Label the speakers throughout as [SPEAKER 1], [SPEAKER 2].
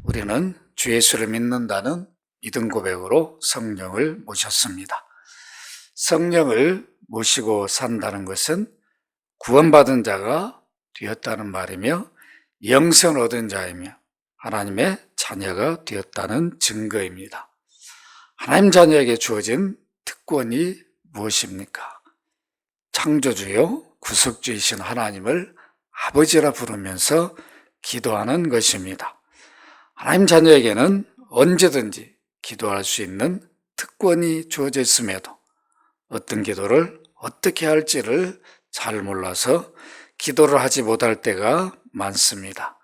[SPEAKER 1] 우리는 주 예수를 믿는다는 믿음 고백으로 성령을 모셨습니다. 성령을 모시고 산다는 것은 구원받은 자가 되었다는 말이며 영생을 얻은 자이며 하나님의 자녀가 되었다는 증거입니다. 하나님 자녀에게 주어진 특권이 무엇입니까? 창조주요 구속주이신 하나님을 아버지라 부르면서 기도하는 것입니다. 하나님 자녀에게는 언제든지 기도할 수 있는 특권이 주어져 있음에도 어떤 기도를 어떻게 할지를 잘 몰라서 기도를 하지 못할 때가 많습니다.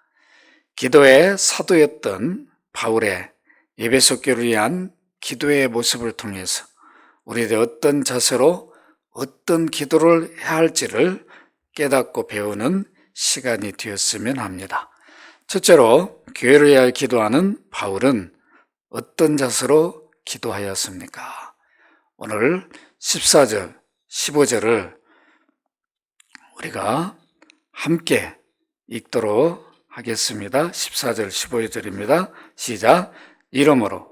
[SPEAKER 1] 기도의 사도였던 바울의 에베소 교회를 위한 기도의 모습을 통해서 우리들 어떤 자세로 어떤 기도를 해야 할지를 깨닫고 배우는 시간이 되었으면 합니다. 첫째로 교회를 위하여 기도하는 바울은 어떤 자세로 기도하였습니까? 오늘 14절, 15절을 우리가 함께 읽도록 하겠습니다. 14절, 15절입니다. 시작. 이러므로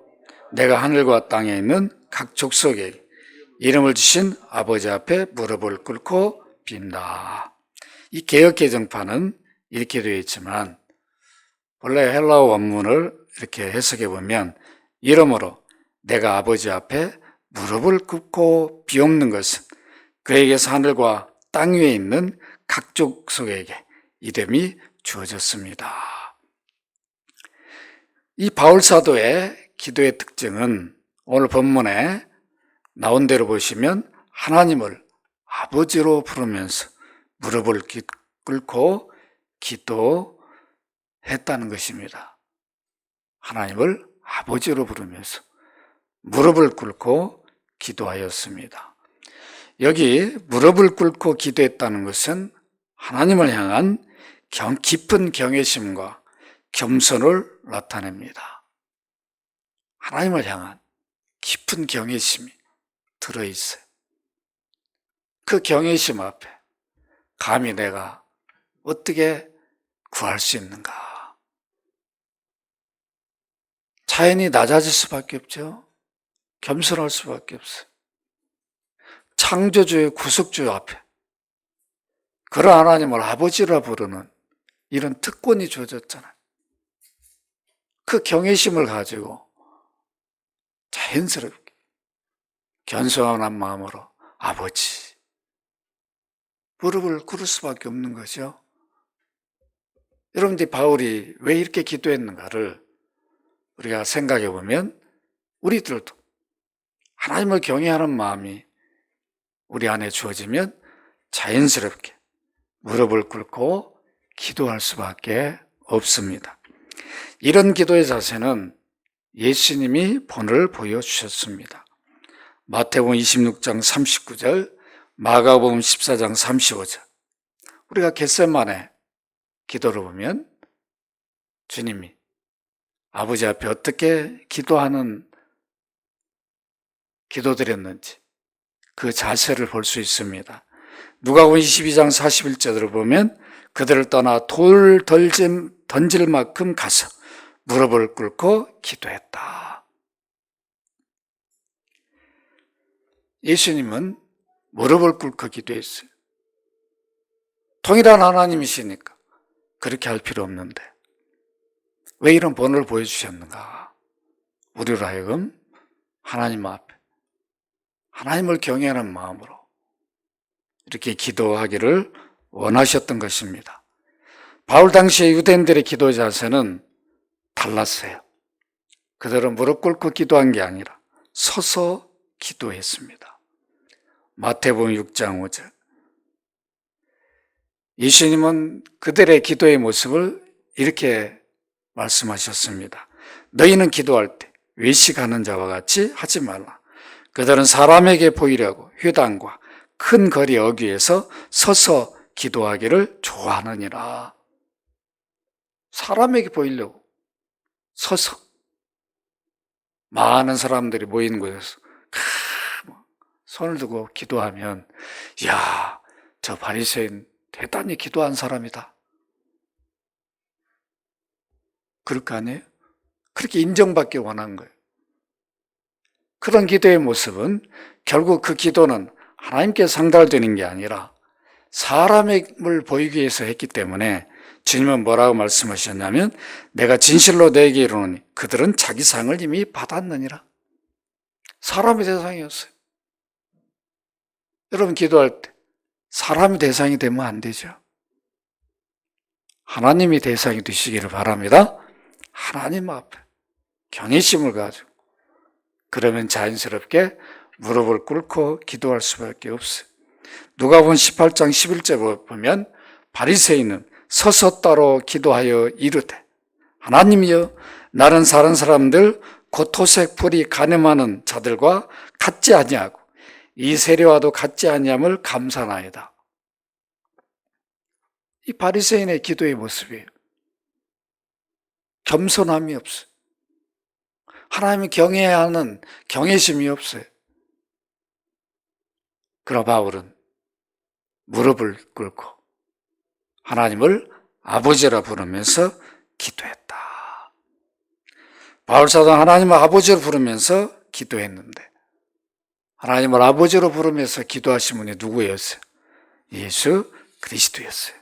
[SPEAKER 1] 내가 하늘과 땅에 있는 각 족속에게 이름을 주신 아버지 앞에 무릎을 꿇고 빈다. 이 개역개정판은 이렇게 되어 있지만 원래 헬라어 원문을 이렇게 해석해 보면 이러므로 내가 아버지 앞에 무릎을 꿇고 비옵는 것은 그에게서 하늘과 땅 위에 있는 각 족속에게 이름이 주어졌습니다. 이 바울 사도의 기도의 특징은 오늘 본문에 나온 대로 보시면 하나님을 아버지로 부르면서 무릎을 꿇고 기도했다는 것입니다. 하나님을 아버지로 부르면서 무릎을 꿇고 기도하였습니다. 여기 무릎을 꿇고 기도했다는 것은 하나님을 향한 깊은 경외심과 겸손을 나타냅니다. 하나님을 향한 깊은 경외심이 들어있어요. 그 경외심 앞에 감히 내가 어떻게 구할 수 있는가? 자연이 낮아질 수밖에 없죠. 겸손할 수밖에 없어요. 창조주의 구속주 앞에 그런 하나님을 아버지라 부르는 이런 특권이 주어졌잖아요. 그 경외심을 가지고 자연스럽게 겸손한 마음으로 아버지 무릎을 꿇을 수밖에 없는 거죠. 여러분들이 바울이 왜 이렇게 기도했는가를 우리가 생각해 보면 우리들도 하나님을 경외하는 마음이 우리 안에 주어지면 자연스럽게 무릎을 꿇고 기도할 수밖에 없습니다. 이런 기도의 자세는 예수님이 본을 보여주셨습니다. 마태복음 26장 39절, 마가복음 14장 35절. 우리가 겟세마네 기도를 보면 주님이 아버지 앞에 어떻게 기도하는 기도드렸는지 그 자세를 볼 수 있습니다. 누가복음 22장 41절을 보면 그들을 떠나 돌 던질 만큼 가서 무릎을 꿇고 기도했다. 예수님은 무릎을 꿇고 기도했어요. 동일한 하나님이시니까 그렇게 할 필요 없는데 왜 이런 본을 보여주셨는가? 우리로 하여금 하나님 앞에 하나님을 경외하는 마음으로 이렇게 기도하기를 원하셨던 것입니다. 바울 당시의 유대인들의 기도 자세는 달랐어요. 그들은 무릎 꿇고 기도한 게 아니라 서서 기도했습니다. 마태복음 6장 5절. 예수님은 그들의 기도의 모습을 이렇게 말씀하셨습니다. 너희는 기도할 때 외식하는 자와 같이 하지 말라. 그들은 사람에게 보이려고 회당과 큰 거리 어귀에서 서서 기도하기를 좋아하느니라. 사람에게 보이려고 서서 많은 사람들이 모이는 곳에서 손을 들고 기도하면 이야, 저 바리새인 대단히 기도한 사람이다. 그럴 거 아니에요? 그렇게 인정받기 원한 거예요. 그런 기도의 모습은 결국 그 기도는 하나님께 상달되는 게 아니라 사람을 보이기 위해서 했기 때문에 주님은 뭐라고 말씀하셨냐면 내가 진실로 너에게 이르노니 그들은 자기 상을 이미 받았느니라. 사람의 대상이었어요. 여러분 기도할 때 사람이 대상이 되면 안 되죠. 하나님이 대상이 되시기를 바랍니다. 하나님 앞에 경외심을 가지고 그러면 자연스럽게 무릎을 꿇고 기도할 수밖에 없어요. 누가복음 18장 11절 보면 바리새인은 서서 따로 기도하여 이르되 하나님이여 나는 다른 사람들 곧 토색 불이 가늠하는 자들과 같지 아니하고 이 세례와도 같지 아니함을 감사나이다. 이 바리새인의 기도의 모습이에요. 겸손함이 없어요. 하나님을 경외해야 하는 경외심이 없어요. 그러나 바울은 무릎을 꿇고 하나님을 아버지라 부르면서 기도했다. 바울 사도는 하나님을 아버지로 부르면서 기도했는데 하나님을 아버지로 부르면서 기도하신 분이 누구였어요? 예수 그리스도였어요.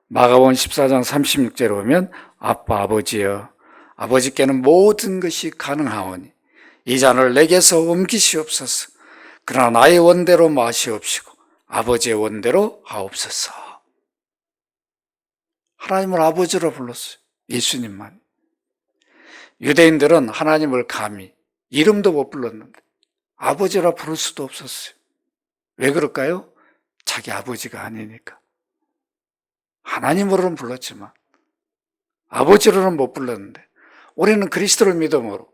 [SPEAKER 1] 마가복음 14장 36절에 보면 아빠 아버지여 아버지께는 모든 것이 가능하오니 이 잔을 내게서 옮기시옵소서. 그러나 나의 원대로 마시옵시고 아버지의 원대로 하옵소서. 하나님을 아버지로 불렀어요. 예수님만. 유대인들은 하나님을 감히 이름도 못 불렀는데 아버지라 부를 수도 없었어요. 왜 그럴까요? 자기 아버지가 아니니까. 하나님으로는 불렀지만 아버지로는 못 불렀는데 우리는 그리스도를 믿음으로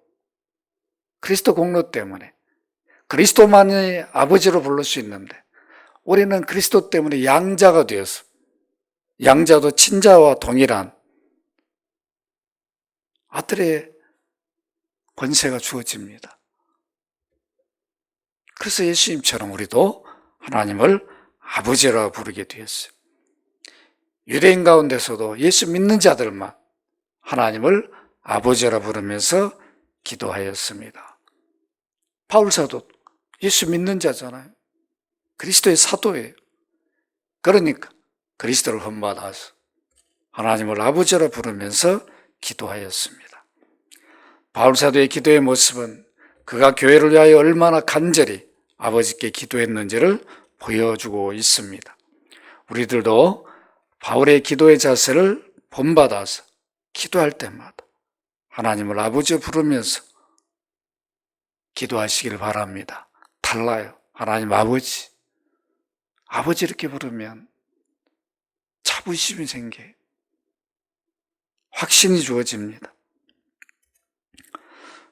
[SPEAKER 1] 그리스도 공로 때문에 그리스도만이 아버지로 부를 수 있는데 우리는 그리스도 때문에 양자가 되어서 양자도 친자와 동일한 아들의 권세가 주어집니다. 그래서 예수님처럼 우리도 하나님을 아버지라고 부르게 되었어요. 유대인 가운데서도 예수 믿는 자들만 하나님을 아버지라 부르면서 기도하였습니다. 바울 사도 예수 믿는 자잖아요. 그리스도의 사도예요. 그러니까 그리스도를 본받아서 하나님을 아버지라 부르면서 기도하였습니다. 바울 사도의 기도의 모습은 그가 교회를 위하여 얼마나 간절히 아버지께 기도했는지를 보여주고 있습니다. 우리들도 바울의 기도의 자세를 본받아서 기도할 때마다 하나님을 아버지 부르면서 기도하시길 바랍니다. 달라요. 하나님 아버지. 아버지 이렇게 부르면 자부심이 생겨요. 확신이 주어집니다.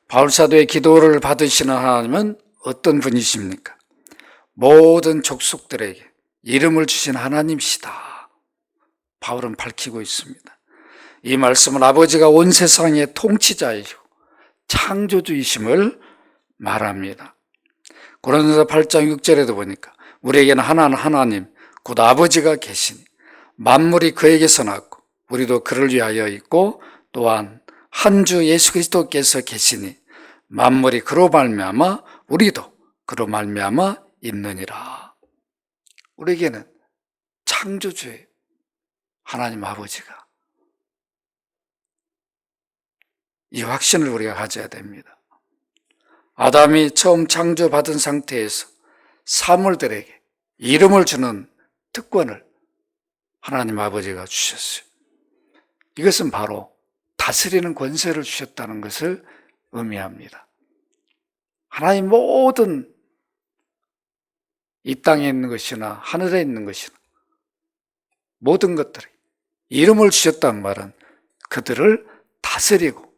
[SPEAKER 1] 바울사도의 기도를 받으시는 하나님은 어떤 분이십니까? 모든 족속들에게 이름을 주신 하나님이시다. 바울은 밝히고 있습니다. 이 말씀은 아버지가 온 세상의 통치자이시고 창조주이심을 말합니다. 고린도서 8장 6절에도 보니까 우리에게는 하나님 곧 아버지가 계시니 만물이 그에게서 났고 우리도 그를 위하여 있고 또한 한 주 예수 그리스도께서 계시니 만물이 그로 말미암아 우리도 그로 말미암아 있느니라. 우리에게는 창조주의 하나님 아버지가 이 확신을 우리가 가져야 됩니다. 아담이 처음 창조받은 상태에서 사물들에게 이름을 주는 특권을 하나님 아버지가 주셨어요. 이것은 바로 다스리는 권세를 주셨다는 것을 의미합니다. 하나님 모든 이 땅에 있는 것이나 하늘에 있는 것이나 모든 것들이 이름을 주셨다는 말은 그들을 다스리고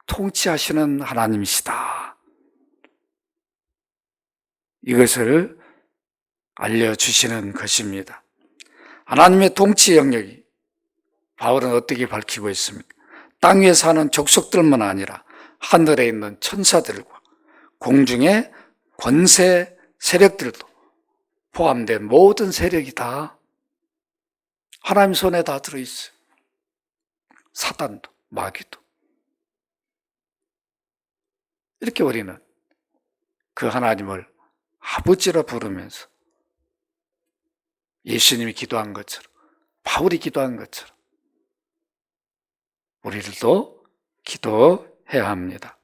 [SPEAKER 1] 통치하시는 하나님이시다. 이것을 알려주시는 것입니다. 하나님의 통치 영역이 바울은 어떻게 밝히고 있습니까? 땅 위에 사는 족속들만 아니라 하늘에 있는 천사들과 공중의 권세 세력들도 포함된 모든 세력이 다 하나님 손에 다 들어있어요. 사단도 마귀도. 이렇게 우리는 그 하나님을 아버지라 부르면서 예수님이 기도한 것처럼, 바울이 기도한 것처럼 우리들도 기도해야 합니다.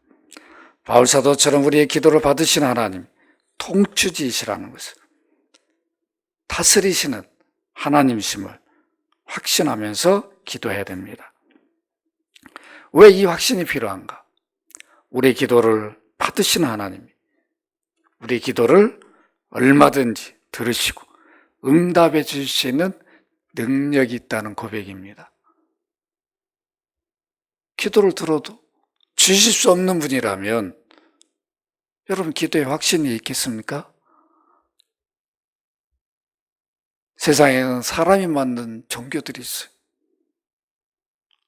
[SPEAKER 1] 바울 사도처럼 우리의 기도를 받으신 하나님, 통치지시라는 것을, 다스리시는 하나님이심을 확신하면서 기도해야 됩니다. 왜 이 확신이 필요한가? 우리의 기도를 받으시는 하나님이 우리의 기도를 얼마든지 들으시고 응답해 주실 수 있는 능력이 있다는 고백입니다. 기도를 들어도 주실 수 없는 분이라면 여러분 기도에 확신이 있겠습니까? 세상에는 사람이 만든 종교들이 있어요.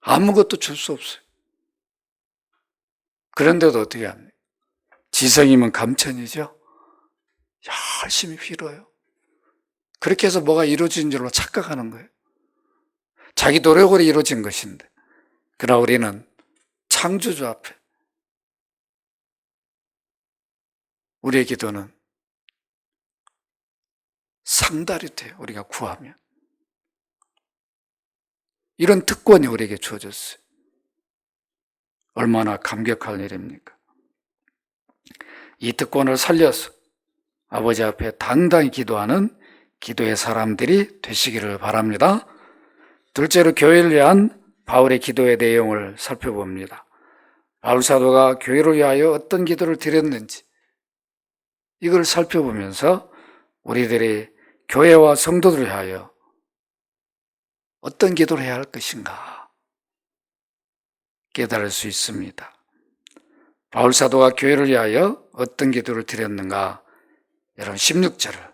[SPEAKER 1] 아무것도 줄 수 없어요. 그런데도 어떻게 합니까? 지성이면 감천이죠. 열심히 빌어요. 그렇게 해서 뭐가 이루어진 줄로 착각하는 거예요. 자기 노력으로 이루어진 것인데. 그러나 우리는 창조주 앞에 우리의 기도는 상달이 돼요. 우리가 구하면. 이런 특권이 우리에게 주어졌어요. 얼마나 감격할 일입니까? 이 특권을 살려서 아버지 앞에 당당히 기도하는 기도의 사람들이 되시기를 바랍니다. 둘째로 교회를 위한 바울의 기도의 내용을 살펴봅니다. 바울 사도가 교회를 위하여 어떤 기도를 드렸는지 이걸 살펴보면서 우리들이 교회와 성도들을 위하여 어떤 기도를 해야 할 것인가 깨달을 수 있습니다. 바울 사도가 교회를 위하여 어떤 기도를 드렸는가? 여러분 16절을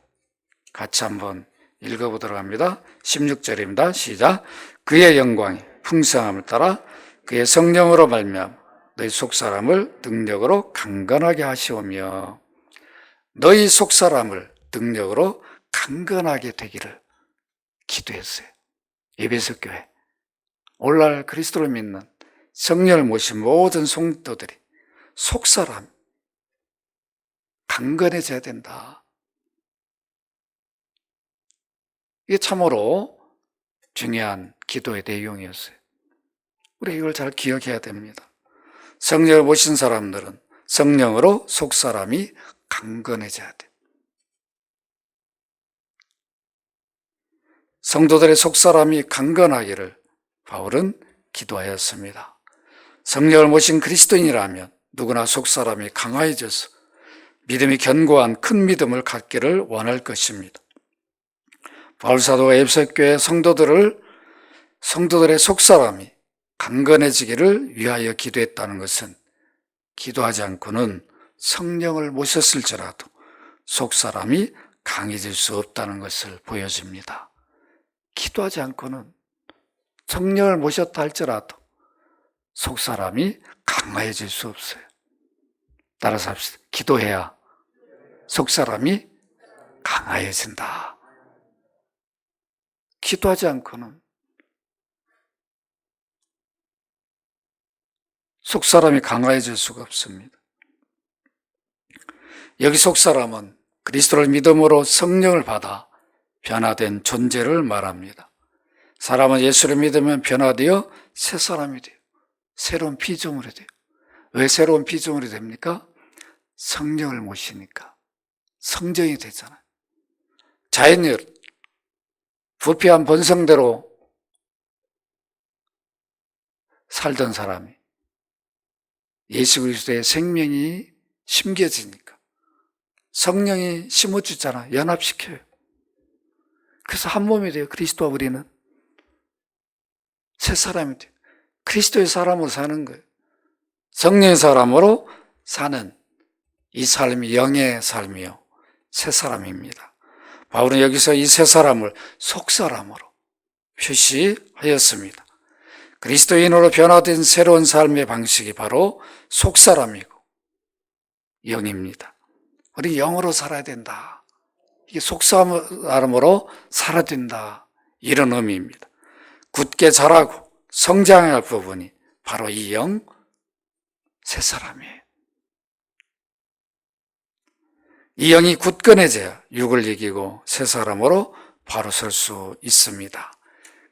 [SPEAKER 1] 같이 한번 읽어보도록 합니다. 16절입니다. 시작. 그의 영광이 풍성함을 따라 그의 성령으로 말미암아 너희 속사람을 능력으로 강건하게 하시오며 너희 속사람을 능력으로 강건하게 되기를 기도했어요. 에베소 교회, 오늘날 그리스도를 믿는 성령을 모신 모든 성도들이 속사람 강건해져야 된다. 이게 참으로 중요한 기도의 내용이었어요. 우리 이걸 잘 기억해야 됩니다. 성령을 모신 사람들은 성령으로 속사람이 강건해져야 돼. 성도들의 속사람이 강건하기를 바울은 기도하였습니다. 성령을 모신 그리스도인이라면 누구나 속사람이 강화해져서 믿음이 견고한 큰 믿음을 갖기를 원할 것입니다. 바울 사도가 에베소 교회 성도들의 속사람이 강건해지기를 위하여 기도했다는 것은 기도하지 않고는 성령을 모셨을지라도 속사람이 강해질 수 없다는 것을 보여줍니다. 기도하지 않고는 성령을 모셨다 할지라도 속사람이 강해질 수 없어요. 따라서 합시다. 기도해야 속사람이 강해진다. 기도하지 않고는 속사람이 강해질 수가 없습니다. 여기 속사람은 그리스도를 믿음으로 성령을 받아 변화된 존재를 말합니다. 사람은 예수를 믿으면 변화되어 새 사람이 돼요. 새로운 피조물이 돼요. 왜 새로운 피조물이 됩니까? 성령을 모시니까 성정이 되잖아요. 자연을 부패한 본성대로 살던 사람이 예수 그리스도의 생명이 심겨지니까 성령이 심어주잖아. 연합시켜요. 그래서 한 몸이 돼요. 그리스도와 우리는 새 사람이 돼요. 그리스도의 사람으로 사는 거예요. 성령의 사람으로 사는 이 삶이 영의 삶이요 새 사람입니다. 바울은 여기서 이 새 사람을 속사람으로 표시하였습니다. 그리스도인으로 변화된 새로운 삶의 방식이 바로 속사람이고 영입니다. 우리 영으로 살아야 된다. 이게 속사람으로 살아야 된다. 이런 의미입니다. 굳게 자라고 성장해야 할 부분이 바로 이 영, 새 사람이에요. 이 영이 굳건해져야 육을 이기고 새 사람으로 바로 설 수 있습니다.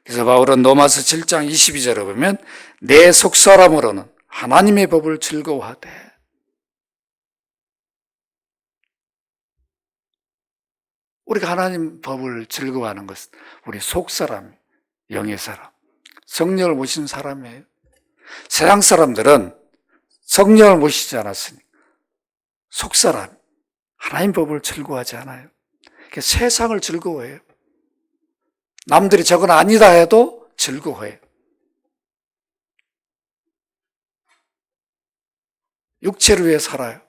[SPEAKER 1] 그래서 바울은 로마서 7장 22절에 보면 내 속사람으로는 하나님의 법을 즐거워하되, 우리가 하나님 법을 즐거워하는 것은 우리 속사람, 영의 사람, 성령을 모신 사람이에요. 세상 사람들은 성령을 모시지 않았으니 속사람, 하나님 법을 즐거워하지 않아요. 세상을 즐거워해요. 남들이 저건 아니다 해도 즐거워해요. 육체를 위해 살아요.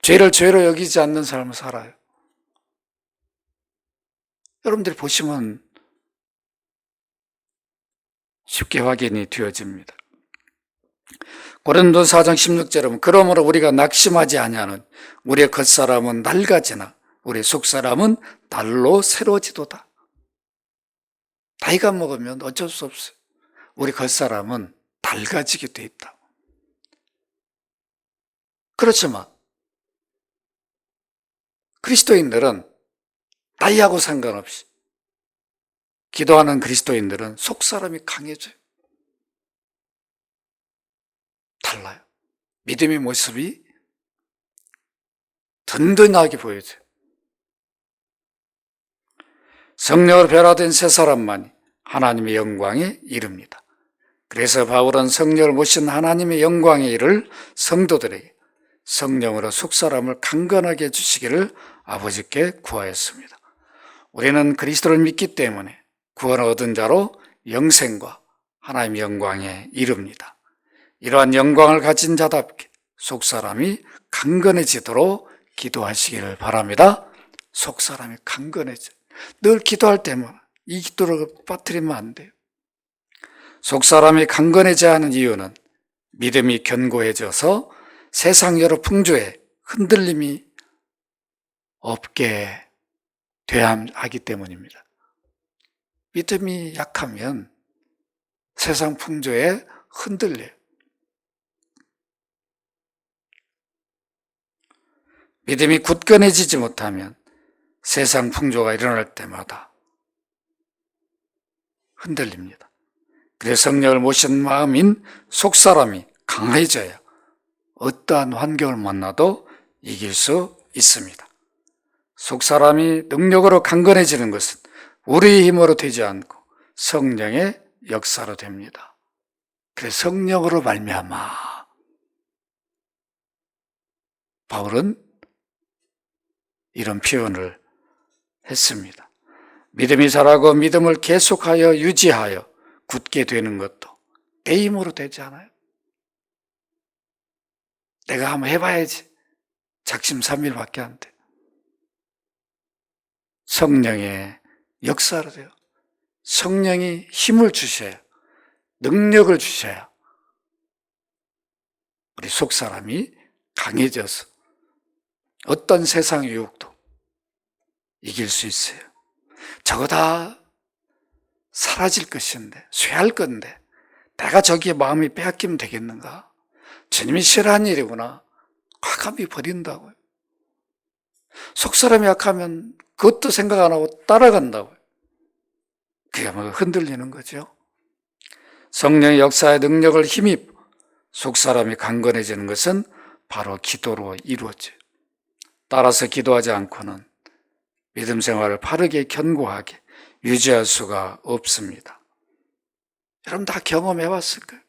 [SPEAKER 1] 죄를 죄로 여기지 않는 삶을 살아요. 여러분들이 보시면 쉽게 확인이 되어집니다. 고린도서 4장 16절에 보면 그러므로 우리가 낙심하지 아니하는 우리의 겉사람은 낡아지나 우리의 속사람은 날로 새로워지도다. 나이가 먹으면 어쩔 수 없어요. 우리 겉사람은 낡아지게 돼 있다. 그렇지만 그리스도인들은 나이하고 상관없이 기도하는 그리스도인들은 속사람이 강해져요. 달라요. 믿음의 모습이 든든하게 보여져요. 성령으로 변화된 새 사람만이 하나님의 영광에 이릅니다. 그래서 바울은 성령을 모신 하나님의 영광에 이를 성도들에게 성령으로 속사람을 강건하게 해주시기를 아버지께 구하였습니다. 우리는 그리스도를 믿기 때문에 구원을 얻은 자로 영생과 하나님의 영광에 이릅니다. 이러한 영광을 가진 자답게 속사람이 강건해지도록 기도하시기를 바랍니다. 속사람이 강건해져. 늘 기도할 때마다 이 기도를 빠뜨리면 안 돼요. 속사람이 강건해져야 하는 이유는 믿음이 견고해져서 세상 여러 풍조에 흔들림이 없게 돼야 하기 때문입니다. 믿음이 약하면 세상 풍조에 흔들려요. 믿음이 굳건해지지 못하면 세상 풍조가 일어날 때마다 흔들립니다. 그래서 성령을 모신 마음인 속사람이 강해져야 어떠한 환경을 만나도 이길 수 있습니다. 속사람이 능력으로 강건해지는 것은 우리의 힘으로 되지 않고 성령의 역사로 됩니다. 그래서 성령으로 말미암아 바울은 이런 표현을 했습니다. 믿음이 자라고 믿음을 계속하여 유지하여 굳게 되는 것도 내 힘으로 되지 않아요. 내가 한번 해봐야지. 작심삼일밖에 안 돼. 성령의 역사로 돼요. 성령이 힘을 주셔야, 능력을 주셔야 우리 속사람이 강해져서 어떤 세상 유혹도 이길 수 있어요. 저거 다 사라질 것인데, 쇠할 건데 내가 저기에 마음이 빼앗기면 되겠는가? 주님이 싫어하는 일이구나. 과감히 버린다고요. 속사람이 약하면 그것도 생각 안 하고 따라간다고요. 그게 뭐 흔들리는 거죠. 성령의 역사의 능력을 힘입 속사람이 강건해지는 것은 바로 기도로 이루어져요. 따라서 기도하지 않고는 믿음 생활을 바르게 견고하게 유지할 수가 없습니다. 여러분 다 경험해 봤을 거예요.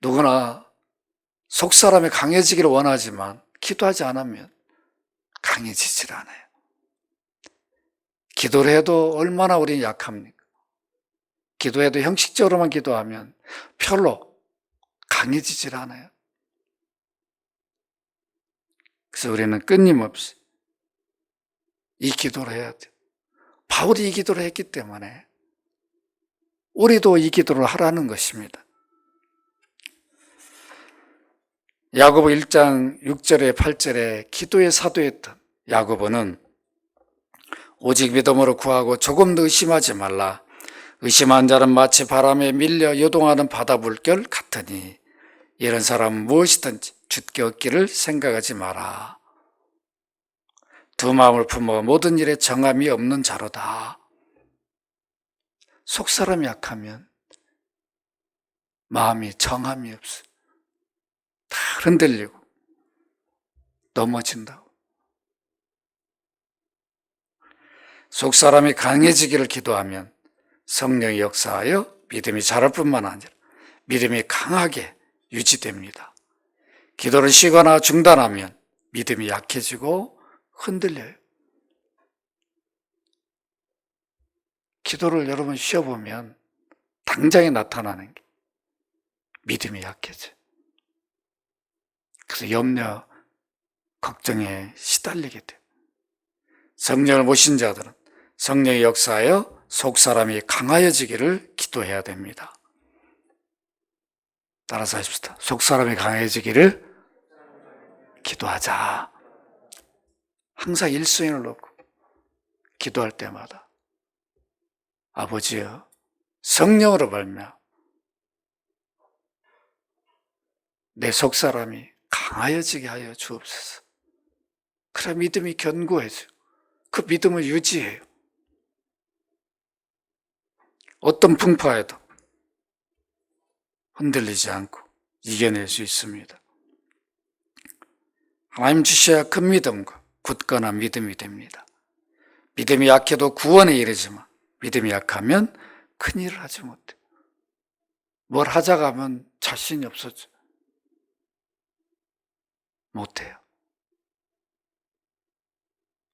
[SPEAKER 1] 누구나 속사람이 강해지기를 원하지만 기도하지 않으면 강해지질 않아요. 기도를 해도 얼마나 우리는 약합니까? 기도해도 형식적으로만 기도하면 별로 강해지질 않아요. 그래서 우리는 끊임없이 이 기도를 해야 돼요. 바울이 이 기도를 했기 때문에 우리도 이 기도를 하라는 것입니다. 야고보 1장 6절에 8절에 기도의 사도였던 야고보는 오직 믿음으로 구하고 조금도 의심하지 말라. 의심한 자는 마치 바람에 밀려 요동하는 바다 물결 같으니 이런 사람은 무엇이든지 주께 얻기를 생각하지 마라. 두 마음을 품어 모든 일에 정함이 없는 자로다. 속사람이 약하면 마음이 정함이 없어. 다 흔들리고 넘어진다고. 속사람이 강해지기를 기도하면 성령이 역사하여 믿음이 자랄 뿐만 아니라 믿음이 강하게 유지됩니다. 기도를 쉬거나 중단하면 믿음이 약해지고 흔들려요. 기도를 여러분 쉬어보면 당장에 나타나는 게 믿음이 약해져요. 그래서 염려, 걱정에 시달리게 돼요. 성령을 모신 자들은 성령의 역사하여 속사람이 강하여지기를 기도해야 됩니다. 따라서 하십시다. 속사람이 강해지기를 기도하자. 항상 일수인을 놓고 기도할 때마다 아버지여 성령으로 말미암아 내 속사람이 강하여지게 하여 주옵소서. 그래 믿음이 견고해져. 그 믿음을 유지해요. 어떤 풍파에도 흔들리지 않고 이겨낼 수 있습니다. 하나님 주셔야 큰 믿음과 굳건한 믿음이 됩니다. 믿음이 약해도 구원에 이르지만 믿음이 약하면 큰일을 하지 못해. 뭘 하자고 하면 자신이 없어져. 못해요.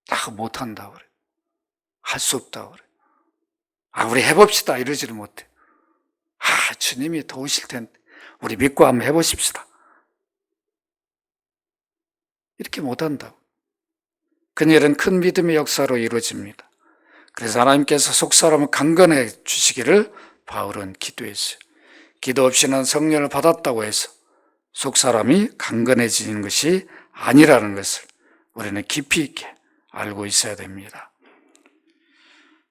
[SPEAKER 1] 다 못한다고 그래. 할 수 없다고 그래. 우리 해봅시다 이러지를 못해. 주님이 도우실 텐데 우리 믿고 한번 해보십시다. 이렇게 못한다고. 그녀는 큰 믿음의 역사로 이루어집니다. 그래서 하나님께서 속사람을 강건해 주시기를 바울은 기도했어요. 기도 없이는 성령을 받았다고 해서 속사람이 강건해지는 것이 아니라는 것을 우리는 깊이 있게 알고 있어야 됩니다.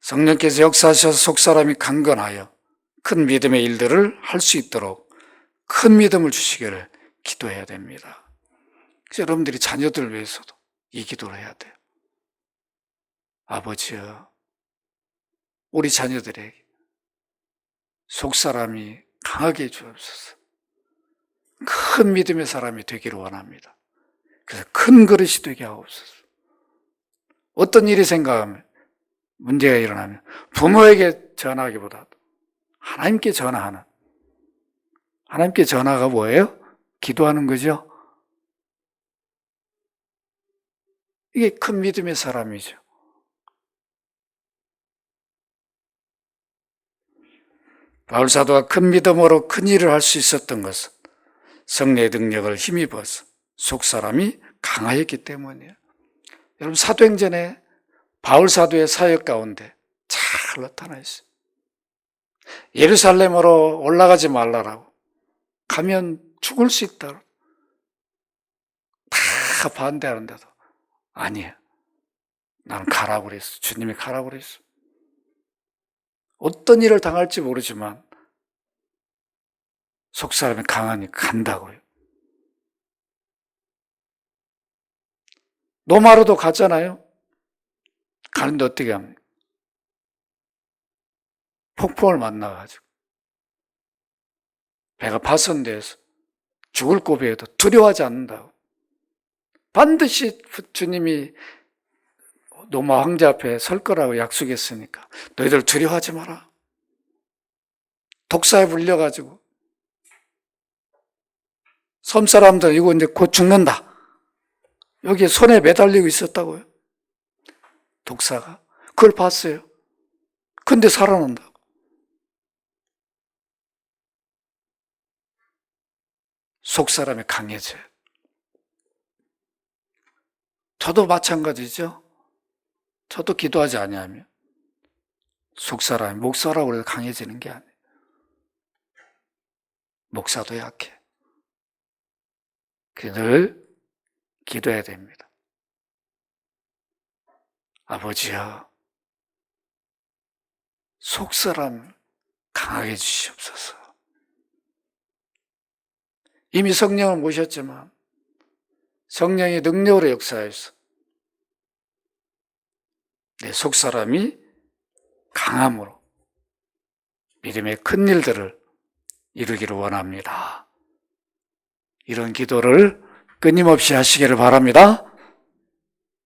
[SPEAKER 1] 성령께서 역사하셔서 속사람이 강건하여 큰 믿음의 일들을 할 수 있도록 큰 믿음을 주시기를 기도해야 됩니다. 그래서 여러분들이 자녀들을 위해서도 이 기도를 해야 돼요. 아버지여, 우리 자녀들에게 속사람이 강하게 해주옵소서. 큰 믿음의 사람이 되기를 원합니다. 그래서 큰 그릇이 되게 하옵소서. 어떤 일이 생각하면 문제가 일어나면 부모에게 전하기보다도 하나님께 전화하는, 하나님께 전화가 뭐예요? 기도하는 거죠. 이게 큰 믿음의 사람이죠. 바울 사도가 큰 믿음으로 큰 일을 할 수 있었던 것은 성령의 능력을 힘입어서 속사람이 강하였기 때문이에요. 여러분, 사도행전에 바울 사도의 사역 가운데 잘 나타나 있어요. 예루살렘으로 올라가지 말라라고. 가면 죽을 수 있다. 다 반대하는데도 아니에요. 나는 가라고 그랬어. 주님이 가라고 그랬어. 어떤 일을 당할지 모르지만 속사람이 강하니 간다고요. 노마로도 갔잖아요. 가는데 어떻게 합니까? 폭풍을 만나가지고 배가 파손돼서 죽을 고비에도 두려워하지 않는다고. 반드시 주님이 노마 황제 앞에 설 거라고 약속했으니까 너희들 두려워하지 마라. 독사에 물려가지고 섬 사람들 이거 이제 곧 죽는다. 여기 손에 매달리고 있었다고요. 독사가. 그걸 봤어요. 근데 살아난다고. 속사람이 강해져요. 저도 마찬가지죠. 저도 기도하지 아니하면 속사람이 목사라고 해서 강해지는 게 아니에요. 목사도 약해. 늘 기도해야 됩니다. 아버지여, 속사람 강하게 해주시옵소서. 이미 성령을 모셨지만 성령의 능력으로 역사해서 내 속사람이 강함으로 믿음의 큰 일들을 이루기를 원합니다. 이런 기도를 끊임없이 하시기를 바랍니다.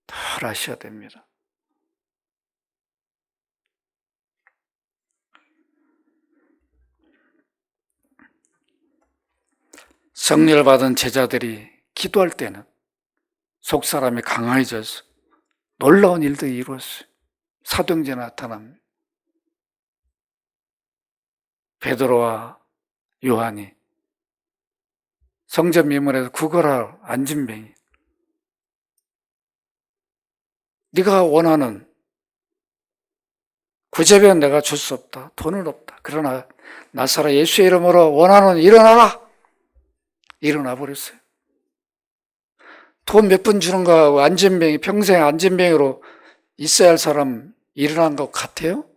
[SPEAKER 1] 잘 하셔야 됩니다. 성령을 받은 제자들이 기도할 때는 속사람이 강해져서 놀라운 일들이 이루었어요. 사도행전에 나타납니다. 베드로와 요한이 성전 미문에서 구걸하러 앉은 뱅이, 네가 원하는 구제비는 내가 줄 수 없다. 돈은 없다. 그러나 나사렛 예수의 이름으로 원하는 일어나라. 일어나 버렸어요. 돈 몇 푼 주는 거하고 안전뱅이, 평생 안전뱅이로 있어야 할 사람 일어난 것 같아요?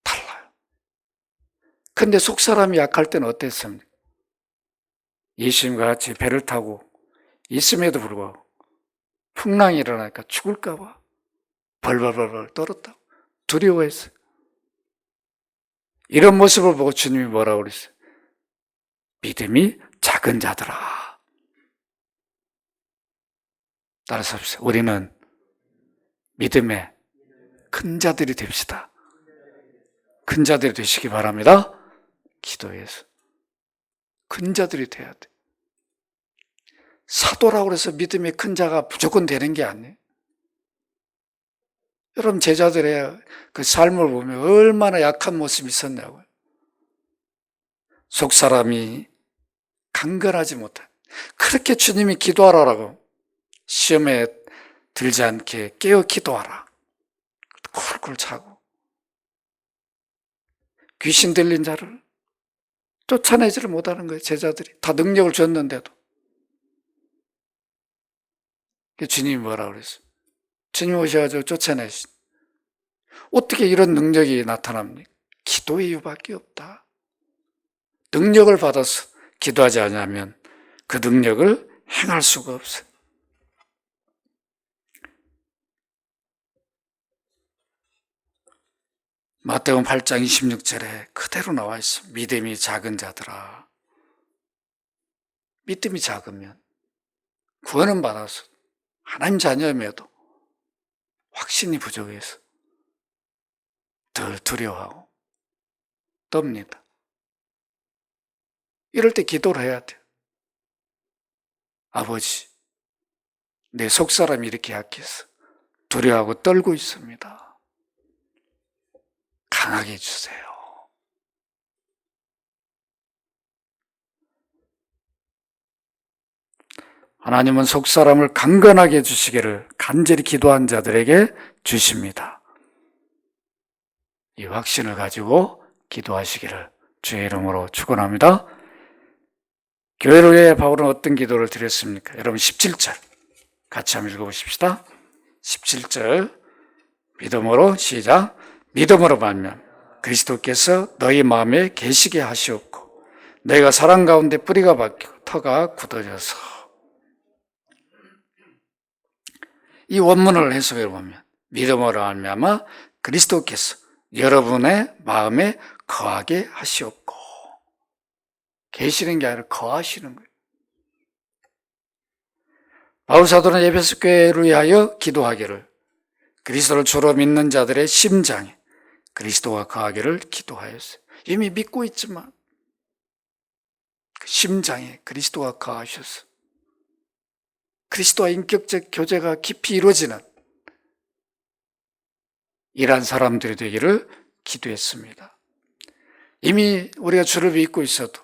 [SPEAKER 1] 달라요. 근데 속사람이 약할 때는 어땠습니까? 예수님과 같이 배를 타고 있음에도 불구하고 풍랑이 일어나니까 죽을까 봐 벌벌벌벌 떨었다고 두려워했어요. 이런 모습을 보고 주님이 뭐라고 그랬어요? 믿음이 작은 자들아. 따라서 합시다. 우리는 믿음의 큰 자들이 됩시다. 큰 자들이 되시기 바랍니다. 기도해서 큰 자들이 돼야 돼. 사도라고 해서 믿음의 큰 자가 무조건 되는 게 아니에요. 여러분 제자들의 그 삶을 보면 얼마나 약한 모습이 있었냐고요. 속사람이 강건하지 못한, 그렇게 주님이 기도하라고 시험에 들지 않게 깨어 기도하라. 쿨쿨 차고 귀신 들린 자를 쫓아내지를 못하는 거예요. 제자들이 다 능력을 줬는데도. 주님이 뭐라고 그랬어요? 주님 오셔가지고 쫓아내시. 어떻게 이런 능력이 나타납니까? 기도의 이유밖에 없다. 능력을 받아서 기도하지 않으면 그 능력을 행할 수가 없어요. 마태복음 8장 26절에 그대로 나와 있습니다. 믿음이 작은 자들아. 믿음이 작으면 구원은 받아서 하나님 자녀임에도 확신이 부족해서 덜 두려워하고 떱니다. 이럴 때 기도를 해야 돼요. 아버지, 내 속사람이 이렇게 약해서 두려워하고 떨고 있습니다. 강하게 해주세요. 하나님은 속사람을 강건하게 해주시기를 간절히 기도한 자들에게 주십니다. 이 확신을 가지고 기도하시기를 주의 이름으로 축원합니다. 교회를 위해 바울은 어떤 기도를 드렸습니까? 여러분 17절 같이 한번 읽어보십시다. 17절 믿음으로 시작. 믿음으로 말면 그리스도께서 너희 마음에 계시게 하시옵고 너희가 사랑 가운데 뿌리가 박히고 터가 굳어져서. 이 원문을 해석해 보면 믿음으로 말미암아 그리스도께서 여러분의 마음에 거하게 하시옵고, 계시는 게 아니라 거하시는 거예요. 바울 사도는 에베소 교회를 위하여 기도하기를 그리스도를 주로 믿는 자들의 심장에 그리스도가 거하기를 기도하였어요. 이미 믿고 있지만 그 심장에 그리스도가 거하셔서 그리스도와 인격적 교제가 깊이 이루어지는 이러한 사람들이 되기를 기도했습니다. 이미 우리가 주를 믿고 있어도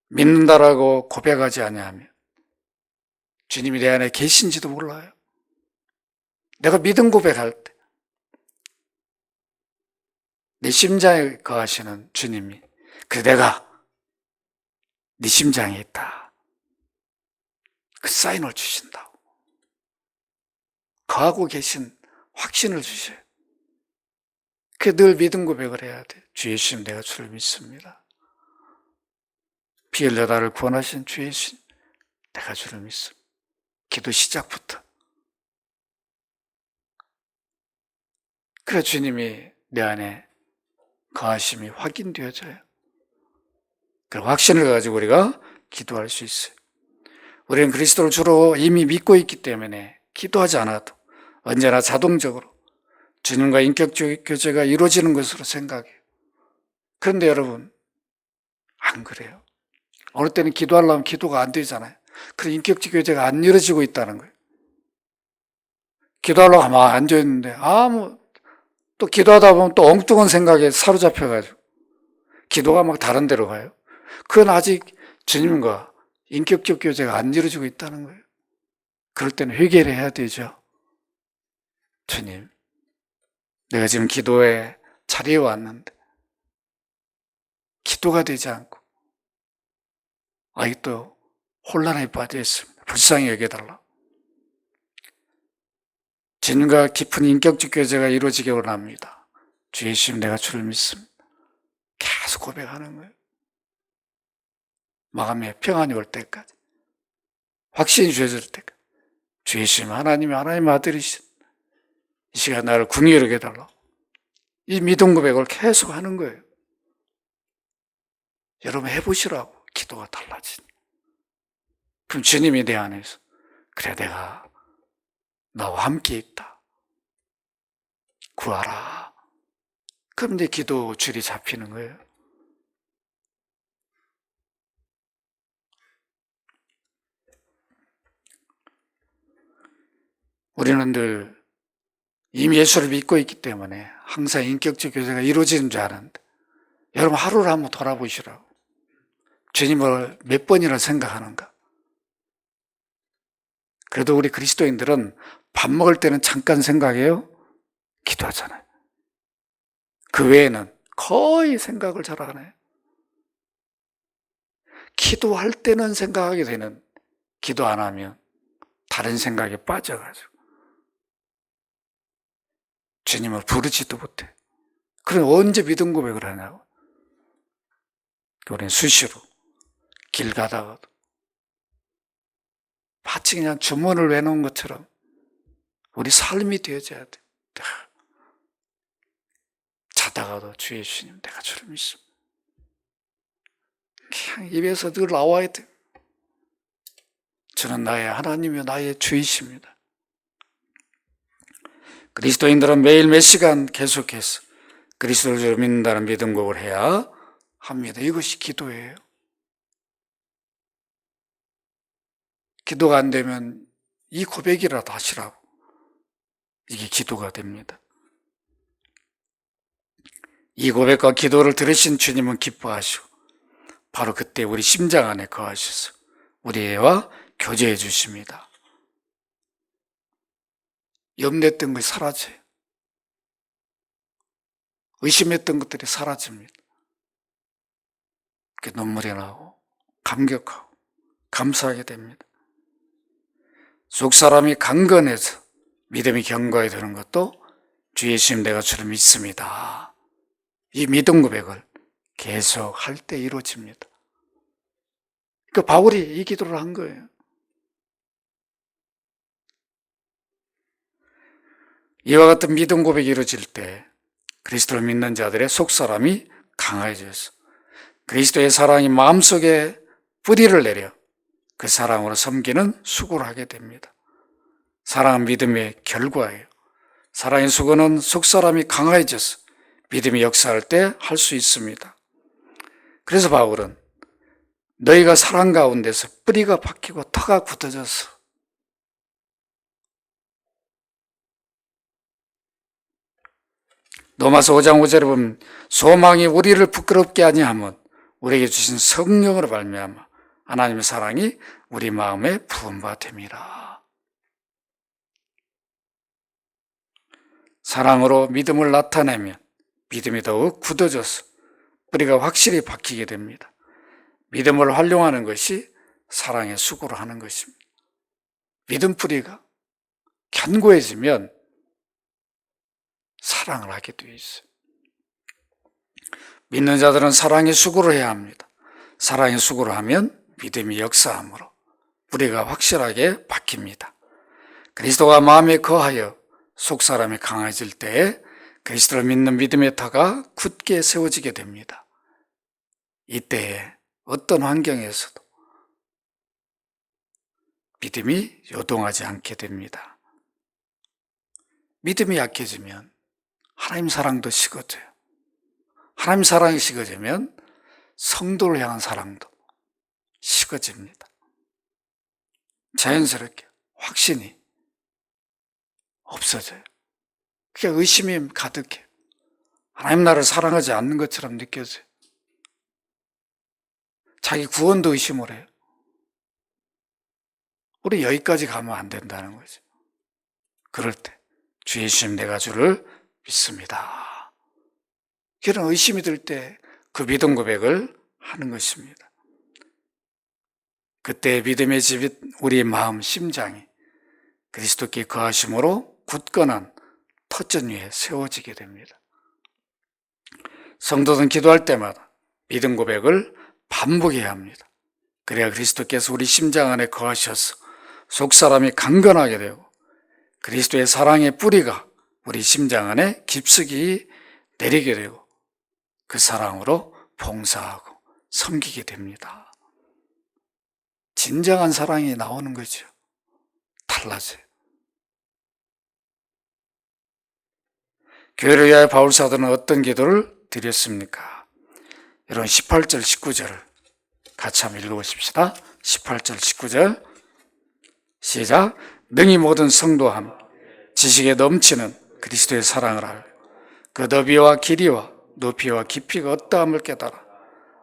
[SPEAKER 1] 믿는다라고 고백하지 아니하면 주님이 내 안에 계신지도 몰라요. 내가 믿음 고백할 때 내 심장에 거하시는 주님이 그 내가 네 심장에 있다, 그 사인을 주신다고, 거하고 계신 확신을 주셔요. 늘 믿음 고백을 해야 돼. 주 예수님, 내가 주를 믿습니다. 피 흘려 나를 구원하신 주 예수님, 내가 주를 믿습니다. 기도 시작부터. 그래 주님이 내 안에 거하심이 확인되어져요. 그 확신을 가지고 우리가 기도할 수 있어요. 우리는 그리스도를 주로 이미 믿고 있기 때문에 기도하지 않아도 언제나 자동적으로 주님과 인격적 교제가 이루어지는 것으로 생각해요. 그런데 여러분, 안 그래요. 어느 때는 기도하려면 기도가 안 되잖아요. 그런 인격적 교제가 안 이루어지고 있다는 거예요. 기도하려고 가만히 앉아있는데 또 기도하다 보면 또 엉뚱한 생각에 사로잡혀가지고 기도가 막 다른 데로 가요. 그건 아직 주님과 인격적 교제가 안 이루어지고 있다는 거예요. 그럴 때는 회개를 해야 되죠. 주님, 내가 지금 기도의 자리에 왔는데 기도가 되지 않고 아직도 혼란에 빠져 있습니다. 불쌍히 여겨달라. 주님과 깊은 인격적 교제가 이루어지기 원합니다. 주 예수님, 내가 주를 믿습니다. 계속 고백하는 거예요. 마음에 평안이 올 때까지, 확신이 주어질 때까지. 주 예수님, 하나님의 아들이신 이 시간 나를 궁히 여겨달라. 이 믿음 고백을 계속 하는 거예요. 여러분 해보시라고. 기도가 달라지니. 그럼 주님이 내 안에서 그래 내가 나와 함께 있다. 구하라. 그럼 내 기도 줄이 잡히는 거예요. 우리는 늘 이미 예수를 믿고 있기 때문에 항상 인격적 교제가 이루어지는 줄 아는데 여러분 하루를 한번 돌아보시라고. 주님을 몇 번이나 생각하는가? 그래도 우리 그리스도인들은 밥 먹을 때는 잠깐 생각해요. 기도하잖아요. 그 외에는 거의 생각을 잘 안 해요. 기도할 때는 생각하게 되는, 기도 안 하면 다른 생각에 빠져가지고 주님을 부르지도 못해. 그럼 언제 믿음 고백을 하냐고. 우리는 수시로 길 가다가도 마치 그냥 주문을 외놓은 것처럼 우리 삶이 되어져야 돼. 자다가도 주 예수님, 내가 주를 믿습니다. 그냥 입에서 늘 나와야 돼. 저는 나의 하나님이요 나의 주이십니다. 그리스도인들은 매일 몇 시간 계속해서 그리스도를 주로 믿는다는 믿음 고백을 해야 합니다. 이것이 기도예요. 기도가 안 되면 이 고백이라도 하시라고. 이게 기도가 됩니다. 이 고백과 기도를 들으신 주님은 기뻐하시고 바로 그때 우리 심장 안에 거하셔서 우리와 교제해 주십니다. 염려했던 것이 사라져요. 의심했던 것들이 사라집니다. 눈물이 나고 감격하고 감사하게 됩니다. 속 사람이 강건해서 믿음이 견고해 되는 것도 주 예수님, 내가 주를 믿습니다. 이 믿음 고백을 계속 할 때 이루어집니다. 그 바울이 이 기도를 한 거예요. 이와 같은 믿음 고백이 이루어질 때 그리스도를 믿는 자들의 속사람이 강해져서 그리스도의 사랑이 마음속에 뿌리를 내려 그 사랑으로 섬기는 수고를 하게 됩니다. 사랑은 믿음의 결과예요. 사랑의 수고는 속사람이 강해져서 믿음이 역사할 때 할 수 있습니다. 그래서 바울은 너희가 사랑 가운데서 뿌리가 박히고 터가 굳어져서 로마서 5장 5절에 보면 소망이 우리를 부끄럽게 하니 하면 우리에게 주신 성령으로 말미암아 하나님의 사랑이 우리 마음에 부은 바 됨이라. 사랑으로 믿음을 나타내면 믿음이 더욱 굳어져서 뿌리가 확실히 박히게 됩니다. 믿음을 활용하는 것이 사랑의 수고를 하는 것입니다. 믿음 뿌리가 견고해지면 사랑을 하게 되어 있어요. 믿는 자들은 사랑의 수고를 해야 합니다. 사랑의 수고를 하면 믿음이 역사함으로 뿌리가 확실하게 박힙니다. 그리스도가 마음에 거하여 속사람이 강해질 때에 그리스도를 믿는 믿음의 터가 굳게 세워지게 됩니다. 이때에 어떤 환경에서도 믿음이 요동하지 않게 됩니다. 믿음이 약해지면 하나님 사랑도 식어져요. 하나님 사랑이 식어지면 성도를 향한 사랑도 식어집니다. 자연스럽게 확신이 없어져요. 그게 의심이 가득해요. 하나님 나를 사랑하지 않는 것처럼 느껴져요. 자기 구원도 의심을 해요. 우리 여기까지 가면 안 된다는 거죠. 그럴 때 주 예수님 내가 주를 믿습니다. 그런 의심이 들 때 그 믿음 고백을 하는 것입니다. 그때 믿음의 집이 우리의 마음, 심장이 그리스도께 거하심으로 굳건한 터전 위에 세워지게 됩니다. 성도는 기도할 때마다 믿음 고백을 반복해야 합니다. 그래야 그리스도께서 우리 심장 안에 거하셔서 속사람이 강건하게 되고 그리스도의 사랑의 뿌리가 우리 심장 안에 깊숙이 내리게 되고 그 사랑으로 봉사하고 섬기게 됩니다. 진정한 사랑이 나오는 거죠. 달라져요. 교회를 위하여 바울 사도는 어떤 기도를 드렸습니까? 여러분 18절 19절을 같이 한번 읽어보십시다. 18절 19절 시작. 능히 모든 성도함 지식에 넘치는 그리스도의 사랑을 알고 그 너비와 길이와 높이와 깊이가 어떠함을 깨달아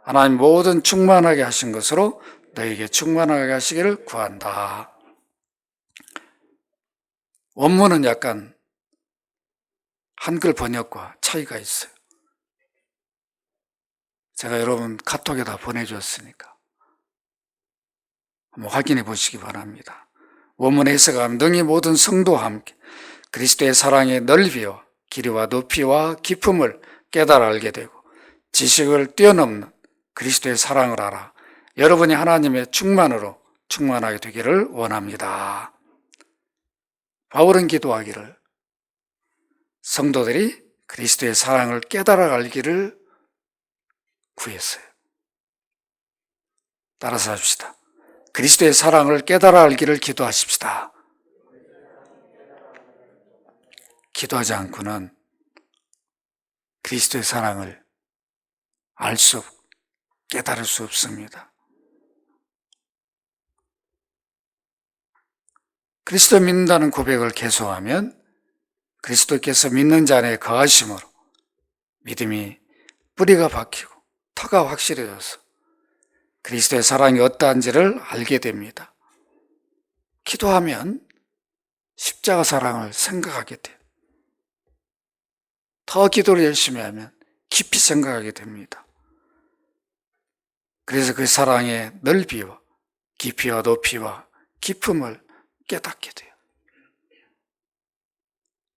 [SPEAKER 1] 하나님 모든 충만하게 하신 것으로 너에게 충만하게 하시기를 구한다. 원문은 약간 한글 번역과 차이가 있어요. 제가 여러분 카톡에다 보내줬으니까 한번 확인해 보시기 바랍니다. 원문 해석하면 능히 모든 성도와 함께 그리스도의 사랑의 넓이와 길이와 높이와 깊음을 깨달아 알게 되고 지식을 뛰어넘는 그리스도의 사랑을 알아 여러분이 하나님의 충만으로 충만하게 되기를 원합니다. 바울은 기도하기를 성도들이 그리스도의 사랑을 깨달아 알기를 구했어요. 따라서 합시다. 그리스도의 사랑을 깨달아 알기를 기도하십시다. 기도하지 않고는 그리스도의 사랑을 알 수 없고 깨달을 수 없습니다. 그리스도 믿는다는 고백을 계속하면 그리스도께서 믿는 자 안에 거하심으로 믿음이 뿌리가 박히고 터가 확실해져서 그리스도의 사랑이 어떠한지를 알게 됩니다. 기도하면 십자가 사랑을 생각하게 돼요. 더 기도를 열심히 하면 깊이 생각하게 됩니다. 그래서 그 사랑의 넓이와 깊이와 높이와 깊음을 깨닫게 돼요.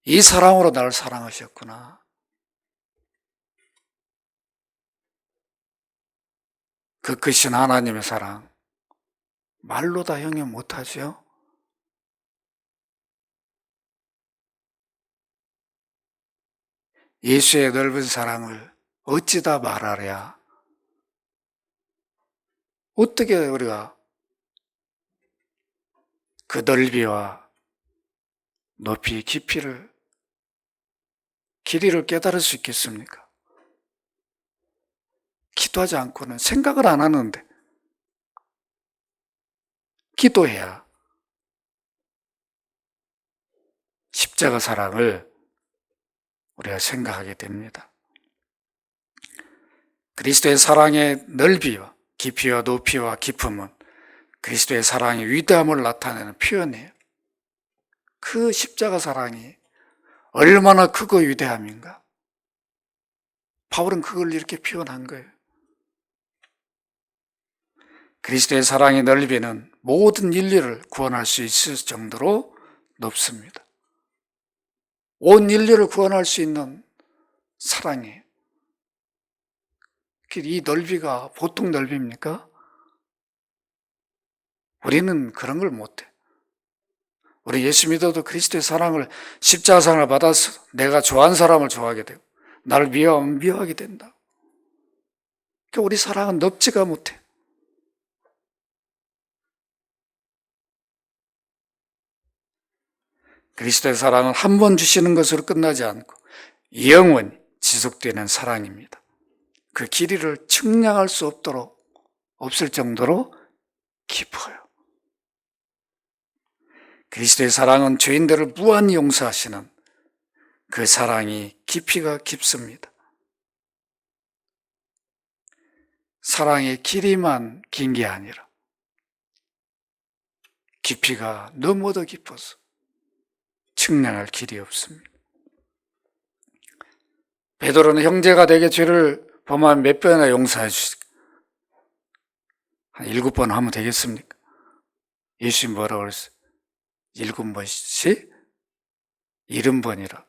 [SPEAKER 1] 이 사랑으로 나를 사랑하셨구나. 그 크신 하나님의 사랑 말로 다 형용 못하죠. 예수의 넓은 사랑을 어찌 다 말하랴. 어떻게 우리가 그 넓이와 높이, 깊이를, 길이를 깨달을 수 있겠습니까? 기도하지 않고는 생각을 안 하는데 기도해야 십자가 사랑을 우리가 생각하게 됩니다. 그리스도의 사랑의 넓이와 깊이와 높이와 깊음은 그리스도의 사랑의 위대함을 나타내는 표현이에요. 그 십자가 사랑이 얼마나 크고 위대함인가. 바울은 그걸 이렇게 표현한 거예요. 그리스도의 사랑의 넓이는 모든 인류를 구원할 수 있을 정도로 높습니다. 온 인류를 구원할 수 있는 사랑이에요. 이 넓이가 보통 넓입니까? 우리는 그런 걸 못해. 우리 예수 믿어도 그리스도의 사랑을, 십자가 사랑을 받아서 내가 좋아하는 사람을 좋아하게 되고 나를 미워하면 미워하게 된다. 그러니까 우리 사랑은 넓지가 못해. 그리스도의 사랑은 한 번 주시는 것으로 끝나지 않고 영원히 지속되는 사랑입니다. 그 길이를 측량할 수 없을 정도로 깊어요. 그리스도의 사랑은 죄인들을 무한히 용서하시는 그 사랑이 깊이가 깊습니다. 사랑의 길이만 긴 게 아니라 깊이가 너무도 깊어서 측량할 길이 없습니다. 베드로는 형제가 내게 죄를 범하면 몇 번이나 용서해 주실까? 한 7번 하면 되겠습니까? 예수님 뭐라고 그랬어요? 7번씩 70번이라.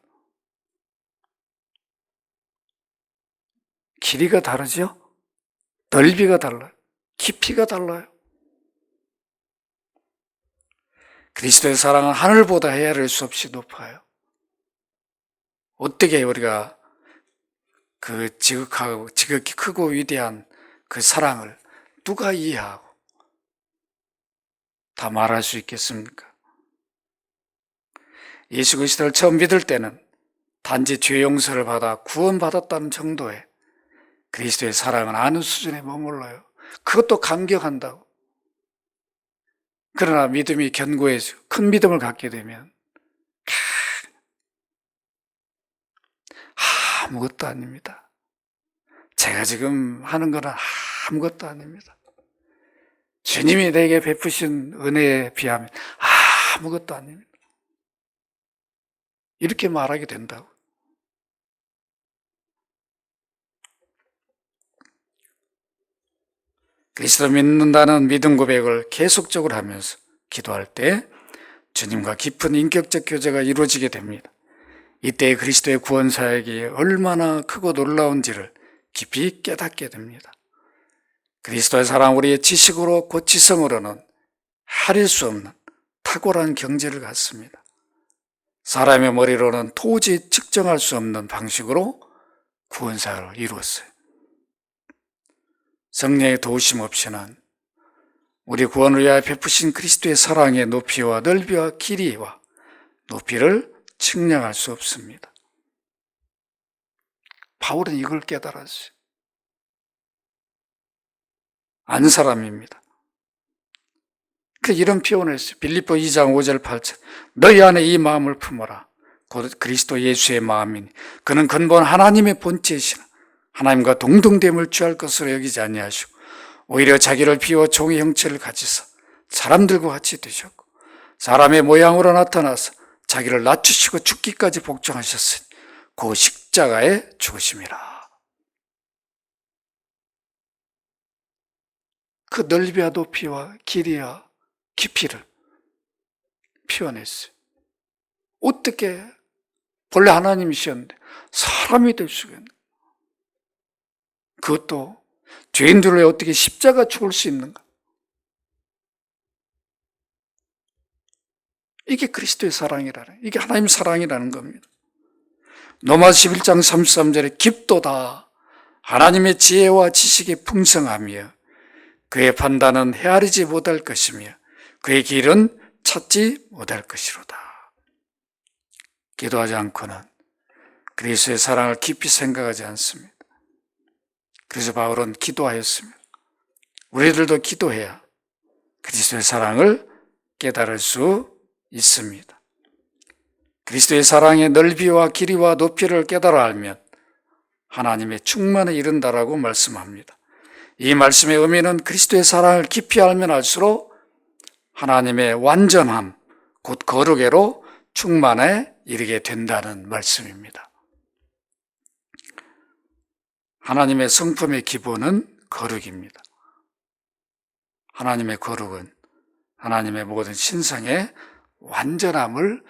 [SPEAKER 1] 길이가 다르죠? 넓이가 달라요. 깊이가 달라요. 그리스도의 사랑은 하늘보다 헤아릴 수 없이 높아요. 어떻게 우리가 그 지극히 크고 위대한 그 사랑을 누가 이해하고 다 말할 수 있겠습니까? 예수 그리스도를 처음 믿을 때는 단지 죄 용서를 받아 구원받았다는 정도의 그리스도의 사랑은 아는 수준에 머물러요. 그것도 감격한다고. 그러나 믿음이 견고해지고 큰 믿음을 갖게 되면 아무것도 아닙니다. 제가 지금 하는 거는 아무것도 아닙니다. 주님이 내게 베푸신 은혜에 비하면 아무것도 아닙니다. 이렇게 말하게 된다고. 그리스도 믿는다는 믿음 고백을 계속적으로 하면서 기도할 때 주님과 깊은 인격적 교제가 이루어지게 됩니다. 이때 그리스도의 구원 사역이 얼마나 크고 놀라운지를 깊이 깨닫게 됩니다. 그리스도의 사랑 우리의 지식으로 곧 지성으로는 하릴 수 없는 탁월한 경지를 갖습니다. 사람의 머리로는 도저히 측정할 수 없는 방식으로 구원 사역을 이루었어요. 성령의 도우심 없이는 우리 구원을 위하여 베푸신 그리스도의 사랑의 높이와 넓이와 길이와 높이를 측량할 수 없습니다. 바울은 이걸 깨달았어요. 안 사람입니다. 이런 표현을 했어요. 빌립보 2장 5절 8절 너희 안에 이 마음을 품어라. 곧 그리스도 예수의 마음이니 그는 근본 하나님의 본체이시나 하나님과 동등됨을 취할 것으로 여기지 아니하시고 오히려 자기를 비워 종의 형체를 가지사 사람들과 같이 되셨고 사람의 모양으로 나타나서 자기를 낮추시고 죽기까지 복종하셨으니 그 십자가에 죽으심이라. 그 넓이와 높이와 길이와 깊이를 표현했어요. 어떻게 본래 하나님이셨는데 사람이 될 수가 있는가? 그것도 죄인들을 어떻게 십자가 죽을 수 있는가? 이게 그리스도의 사랑이라는, 이게 하나님 사랑이라는 겁니다. 로마 11장 33절에 깊도다 하나님의 지혜와 지식이 풍성하며 그의 판단은 헤아리지 못할 것이며 그의 길은 찾지 못할 것이로다. 기도하지 않고는 그리스도의 사랑을 깊이 생각하지 않습니다. 그래서 바울은 기도하였습니다. 우리들도 기도해야 그리스도의 사랑을 깨달을 수 있습니다. 그리스도의 사랑의 넓이와 길이와 높이를 깨달아 알면 하나님의 충만에 이른다라고 말씀합니다. 이 말씀의 의미는 그리스도의 사랑을 깊이 알면 알수록 하나님의 완전함, 곧 거룩에로 충만에 이르게 된다는 말씀입니다. 하나님의 성품의 기본은 거룩입니다. 하나님의 거룩은 하나님의 모든 신성의 완전함을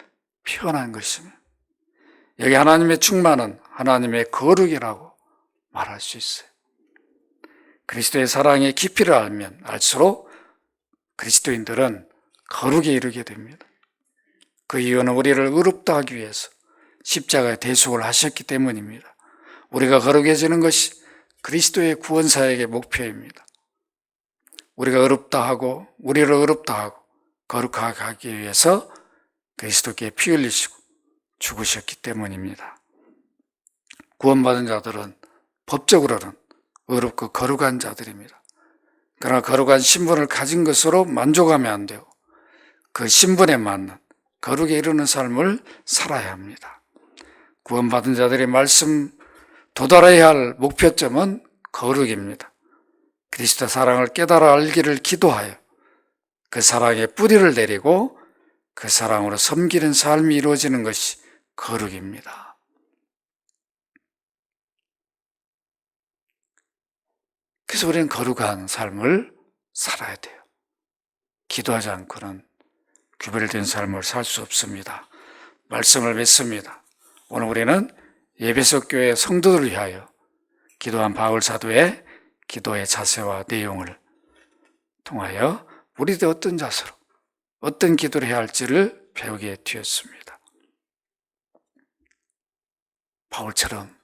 [SPEAKER 1] 표현한 것입니다. 여기 하나님의 충만은 하나님의 거룩이라고 말할 수 있어요. 그리스도의 사랑의 깊이를 알면 알수록 그리스도인들은 거룩에 이르게 됩니다. 그 이유는 우리를 의롭다 하기 위해서 십자가의 대속을 하셨기 때문입니다. 우리가 거룩해지는 것이 그리스도의 구원사역의 목표입니다. 우리를 의롭다 하고 거룩하게 하기 위해서 그리스도께 피 흘리시고 죽으셨기 때문입니다. 구원받은 자들은 법적으로는 의롭고 거룩한 자들입니다. 그러나 거룩한 신분을 가진 것으로 만족하면 안 되고 그 신분에 맞는 거룩에 이르는 삶을 살아야 합니다. 구원받은 자들이 도달해야 할 목표점은 거룩입니다. 그리스도 사랑을 깨달아 알기를 기도하여 그 사랑의 뿌리를 내리고 그 사랑으로 섬기는 삶이 이루어지는 것이 거룩입니다. 그래서 우리는 거룩한 삶을 살아야 돼요. 기도하지 않고는 구별된 삶을 살 수 없습니다. 말씀을 맺습니다. 오늘 우리는 예배소 교회 성도들을 위하여 기도한 바울 사도의 기도의 자세와 내용을 통하여 우리도 어떤 자세로 어떤 기도를 해야 할지를 배우게 되었습니다. 바울처럼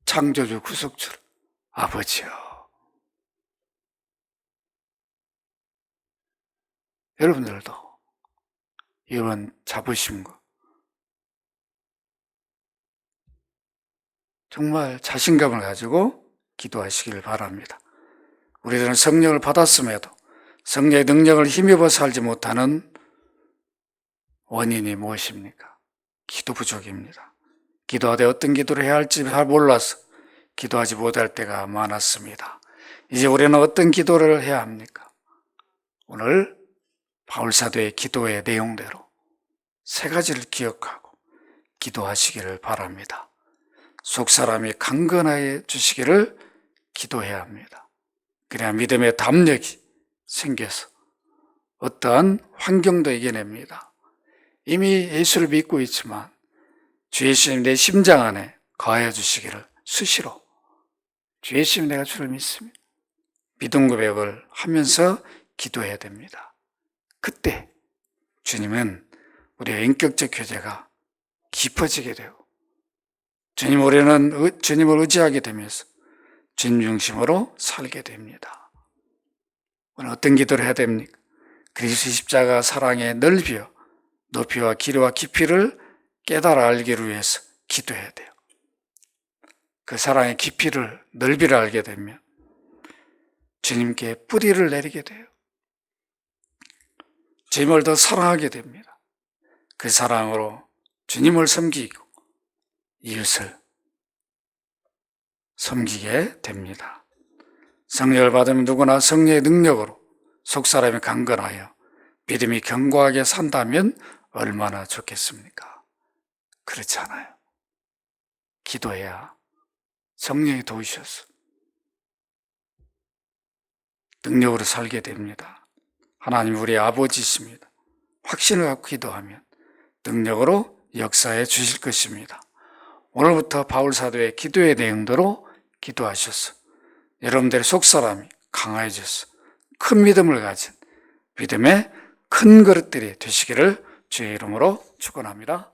[SPEAKER 1] 창조주 구속주를 아버지요. 여러분들도 이런 자부심과 정말 자신감을 가지고 기도하시길 바랍니다. 우리들은 성령을 받았음에도 성령의 능력을 힘입어 살지 못하는 원인이 무엇입니까? 기도 부족입니다. 기도하되 어떤 기도를 해야 할지 잘 몰라서 기도하지 못할 때가 많았습니다. 이제 우리는 어떤 기도를 해야 합니까? 오늘 바울사도의 기도의 내용대로 세 가지를 기억하고 기도하시기를 바랍니다. 속사람이 강건하여 주시기를 기도해야 합니다. 그래야 믿음의 담력이 생겨서 어떠한 환경도 이겨냅니다. 이미 예수를 믿고 있지만 주 예수님 내 심장 안에 거하여 주시기를 수시로 주 예수님 내가 주를 믿습니다. 믿음 고백을 하면서 기도해야 됩니다. 그때 주님은 우리의 인격적 교제가 깊어지게 되고 우리는 주님을 의지하게 되면서 주님 중심으로 살게 됩니다. 오늘 어떤 기도를 해야 됩니까? 그리스도 십자가 사랑의 높이와 길이와 깊이를 깨달아 알기를 위해서 기도해야 돼요. 그 사랑의 깊이를, 넓이를 알게 되면 주님께 뿌리를 내리게 돼요. 주님을 더 사랑하게 됩니다. 그 사랑으로 주님을 섬기고 이웃을 섬기게 됩니다. 성령을 받으면 누구나 성령의 능력으로 속사람이 강건하여 믿음이 견고하게 산다면 얼마나 좋겠습니까? 그렇지 않아요. 기도해야 성령이 도우셔서 능력으로 살게 됩니다. 하나님 우리 아버지십니다. 확신을 갖고 기도하면 능력으로 역사해 주실 것입니다. 오늘부터 바울사도의 기도의 내용대로 기도하셔서 여러분들의 속사람이 강해져서 큰 믿음을 가진 믿음의 큰 그릇들이 되시기를 주의 이름으로 축원합니다.